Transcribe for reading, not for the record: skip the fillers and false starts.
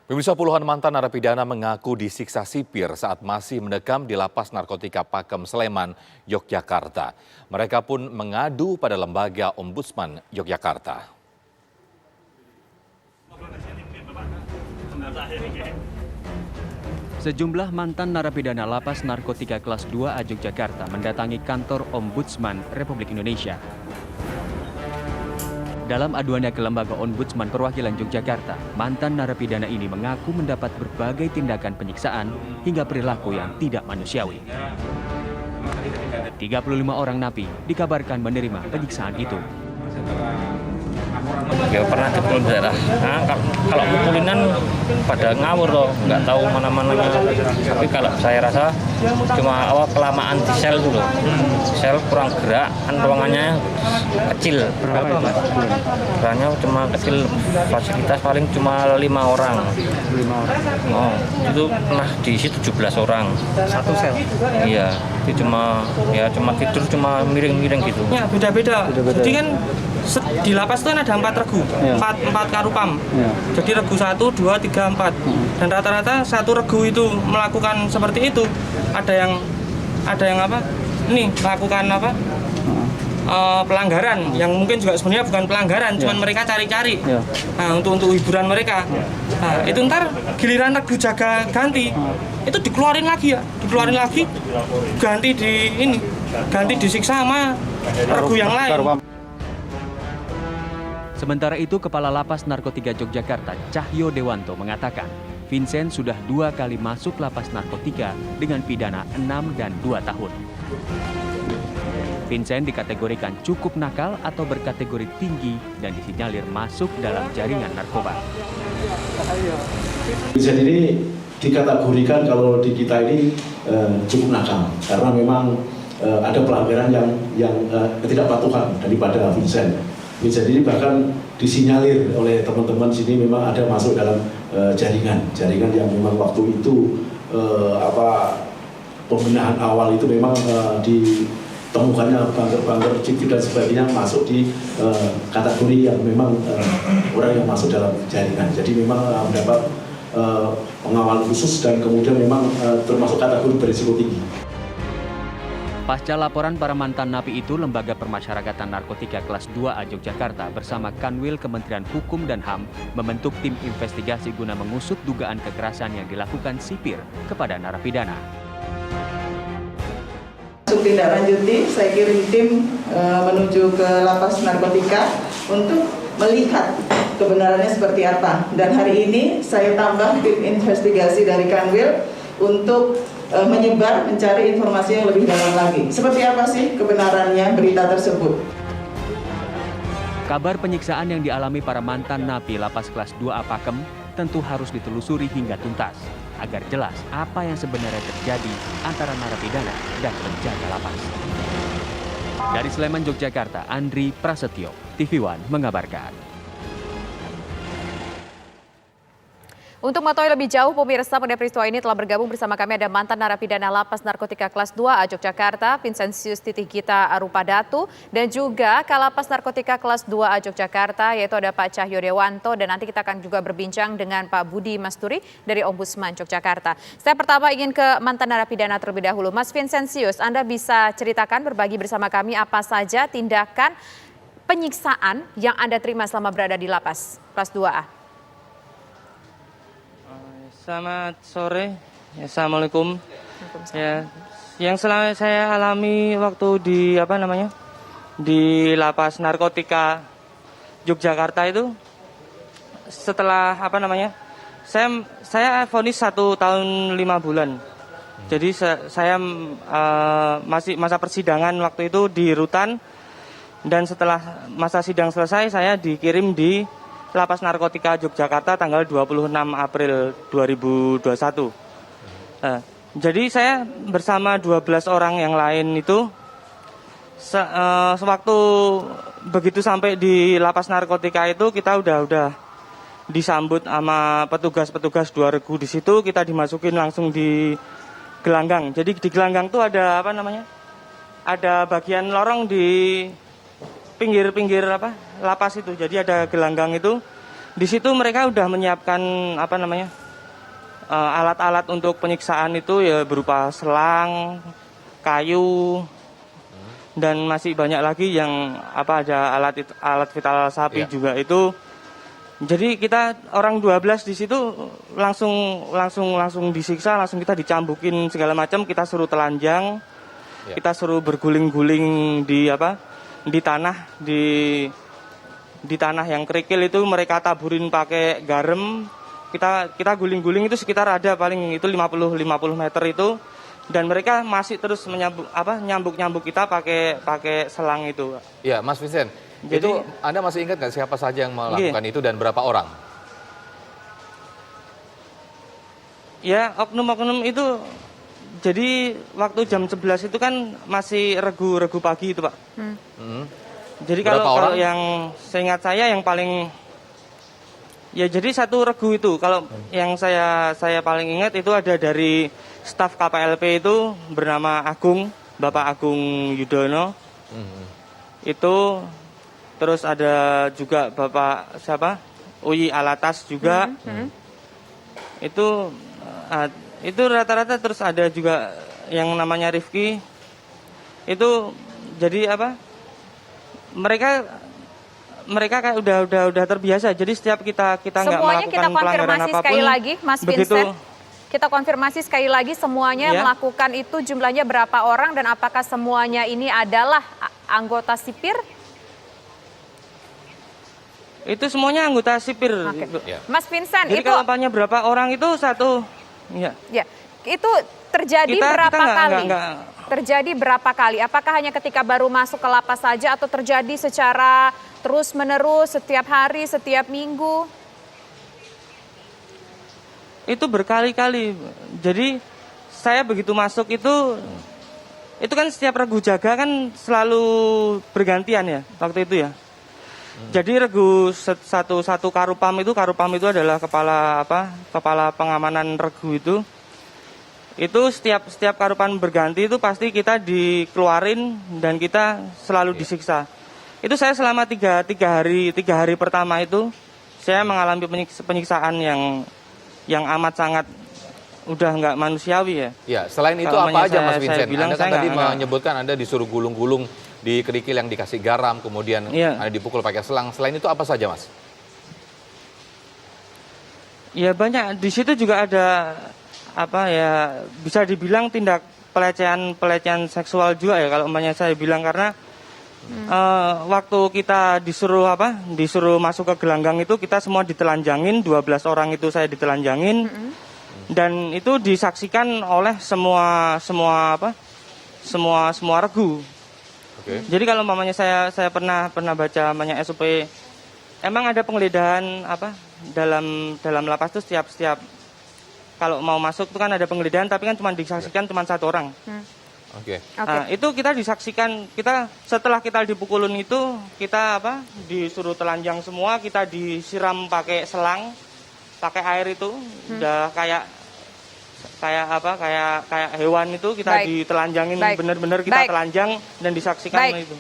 Pemirsa, puluhan mantan narapidana mengaku disiksa sipir saat masih mendekam di lapas narkotika Pakem Sleman, Yogyakarta. Mereka pun mengadu pada lembaga Ombudsman Yogyakarta. Sejumlah mantan narapidana lapas narkotika kelas 2A Yogyakarta mendatangi kantor Ombudsman Republik Indonesia. Dalam aduannya ke Lembaga Ombudsman Perwakilan Yogyakarta, mantan narapidana ini mengaku mendapat berbagai tindakan penyiksaan hingga perilaku yang tidak manusiawi. 35 orang napi dikabarkan menerima penyiksaan itu. Ya pernah dipukul daerah. Nah, kalau pukulinan pada ngawur loh, nggak tahu mana-mananya. Tapi kalau saya rasa cuma kelamaan di sel dulu. Sel kurang gerak, kan ruangannya kecil. Ruangannya cuma kecil, fasilitas paling cuma 5 orang. Oh, itu pernah diisi 17 orang. Satu sel? Iya, itu cuma tidur cuma miring-miring gitu. Ya beda-beda. Jadi kan di lapas itu kan ada 4 regu, 4 karupam. Jadi regu 1, 2, 3, 4. Dan rata-rata satu regu itu melakukan seperti itu. Ada yang apa? Nih melakukan apa? Pelanggaran yang mungkin juga sebenarnya bukan pelanggaran, cuman mereka cari-cari. Nah, untuk hiburan mereka. Nah, itu ntar giliran regu jaga ganti, itu dikeluarin lagi, ganti disiksa sama regu yang lain. Sementara itu, Kepala Lapas Narkotika Yogyakarta, Cahyo Dewanto, mengatakan Vincent sudah 2 kali masuk lapas narkotika dengan pidana 6 dan 2 tahun. Vincent dikategorikan cukup nakal atau berkategori tinggi dan disinyalir masuk dalam jaringan narkoba. Vincent ini dikategorikan kalau di kita ini cukup nakal karena memang ada pelanggaran yang ketidakpatuhan daripada Vincent. Vincent ini bahkan disinyalir oleh teman-teman sini memang ada masuk dalam jaringan yang memang waktu itu pembenahan awal itu memang ditemukannya bangker-bangker fiktif dan sebagainya masuk di kategori yang memang orang yang masuk dalam jaringan. Jadi memang mendapat pengawalan khusus dan kemudian memang termasuk kategori berisiko tinggi. Pasca laporan para mantan napi itu, Lembaga Permasyarakatan Narkotika kelas 2A Yogyakarta bersama Kanwil Kementerian Hukum dan HAM membentuk tim investigasi guna mengusut dugaan kekerasan yang dilakukan sipir kepada narapidana. Untuk tindak lanjuti, saya kirim tim menuju ke lapas narkotika untuk melihat kebenarannya seperti apa. Dan hari ini saya tambah tim investigasi dari Kanwil untuk mencari informasi yang lebih dalam lagi. Seperti apa sih kebenarannya berita tersebut? Kabar penyiksaan yang dialami para mantan napi lapas kelas 2A Pakem tentu harus ditelusuri hingga tuntas agar jelas apa yang sebenarnya terjadi antara narapidana dan penjaga lapas. Dari Sleman, Yogyakarta, Andri Prasetyo, TV One mengabarkan. Untuk mengetahui lebih jauh, pemirsa, mengenai peristiwa ini telah bergabung bersama kami ada mantan narapidana lapas narkotika kelas 2A Yogyakarta, Vincentius Gita Arupadatu, dan juga Kalapas Narkotika kelas 2A Yogyakarta, yaitu ada Pak Cahyo Dewanto, dan nanti kita akan juga berbincang dengan Pak Budi Masturi dari Ombudsman Yogyakarta. Saya pertama ingin ke mantan narapidana terlebih dahulu. Mas Vincentius, Anda bisa ceritakan, berbagi bersama kami apa saja tindakan penyiksaan yang Anda terima selama berada di lapas kelas 2A? Selamat sore, assalamualaikum. Ya, yang selama saya alami waktu di lapas narkotika Yogyakarta itu, setelah saya vonis 1 tahun 5 bulan. Jadi saya masih masa persidangan waktu itu di rutan, dan setelah masa sidang selesai saya dikirim di Lapas Narkotika Yogyakarta tanggal 26 April 2021. Jadi saya bersama 12 orang yang lain itu sewaktu begitu sampai di Lapas Narkotika itu kita udah disambut sama petugas-petugas 2 regu di situ, kita dimasukin langsung di gelanggang. Jadi di gelanggang tuh ada ada bagian lorong di pinggir lapas itu. Jadi ada gelanggang itu. Di situ mereka udah menyiapkan apa namanya alat-alat untuk penyiksaan itu ya berupa selang, kayu, dan masih banyak lagi yang apa ada alat vital sapi juga itu. Jadi kita orang 12 di situ langsung disiksa, langsung kita dicambukin segala macam, kita suruh telanjang, kita suruh berguling-guling di tanah yang kerikil itu mereka taburin pakai garam. Kita guling-guling itu sekitar ada paling itu 50 meter itu, dan mereka masih terus nyambuk kita pakai selang itu. Ya, Mas Vincent. Jadi, itu Anda masih ingat nggak siapa saja yang melakukan itu dan berapa orang? Ya, oknum-oknum itu jadi waktu jam 11 itu kan masih regu pagi itu, Pak. Jadi kalau yang seingat saya yang paling ya jadi satu regu itu. Kalau yang saya paling ingat itu ada dari staf KPLP itu bernama Agung, Bapak Agung Yudono. Itu terus ada juga Bapak siapa? Uyi Alatas juga. Itu rata-rata, terus ada juga yang namanya Rifki. Itu jadi apa? Mereka kayak udah terbiasa. Jadi setiap kita nggak melakukan pelanggaran apapun. Sekali lagi, Mas begitu, Vincent. Kita konfirmasi sekali lagi semuanya melakukan itu jumlahnya berapa orang dan apakah semuanya ini adalah anggota sipir? Itu semuanya anggota sipir. Mas Vincent, jadi itu kalau tanya berapa orang itu satu. Ya, itu terjadi berapa kali? Terjadi berapa kali? Apakah hanya ketika baru masuk ke lapas saja atau terjadi secara terus-menerus setiap hari, setiap minggu? Itu berkali-kali. Jadi saya begitu masuk itu kan setiap regu jaga kan selalu bergantian ya waktu itu ya. Jadi regu satu karupam itu adalah kepala pengamanan regu itu. Itu setiap karupam berganti itu pasti kita dikeluarin dan kita selalu disiksa. Itu saya selama tiga hari pertama itu saya mengalami penyiksaan yang amat sangat udah nggak manusiawi ya. Ya, selain itu apa aja Mas Vincent? Anda kan tadi menyebutkan Anda disuruh gulung-gulung di kerikil yang dikasih garam, kemudian Anda dipukul pakai selang. Selain itu apa saja, Mas? Ya banyak. Di situ juga ada bisa dibilang tindak pelecehan seksual juga ya kalau umpamanya saya bilang, karena waktu kita disuruh masuk ke gelanggang itu kita semua ditelanjangin, 12 orang itu saya ditelanjangin. Dan itu disaksikan oleh semua regu. Jadi kalau umpamanya saya pernah baca namanya SOP, emang ada penggeledahan dalam lapas itu setiap kalau mau masuk itu kan ada penggeledahan, tapi kan cuma disaksikan cuma satu orang. Nah, itu kita disaksikan, setelah kita dipukulin itu kita disuruh telanjang semua, kita disiram pakai selang, pakai air itu, udah kayak hewan itu kita ditelanjangin, bener-bener kita telanjang dan disaksikan itu.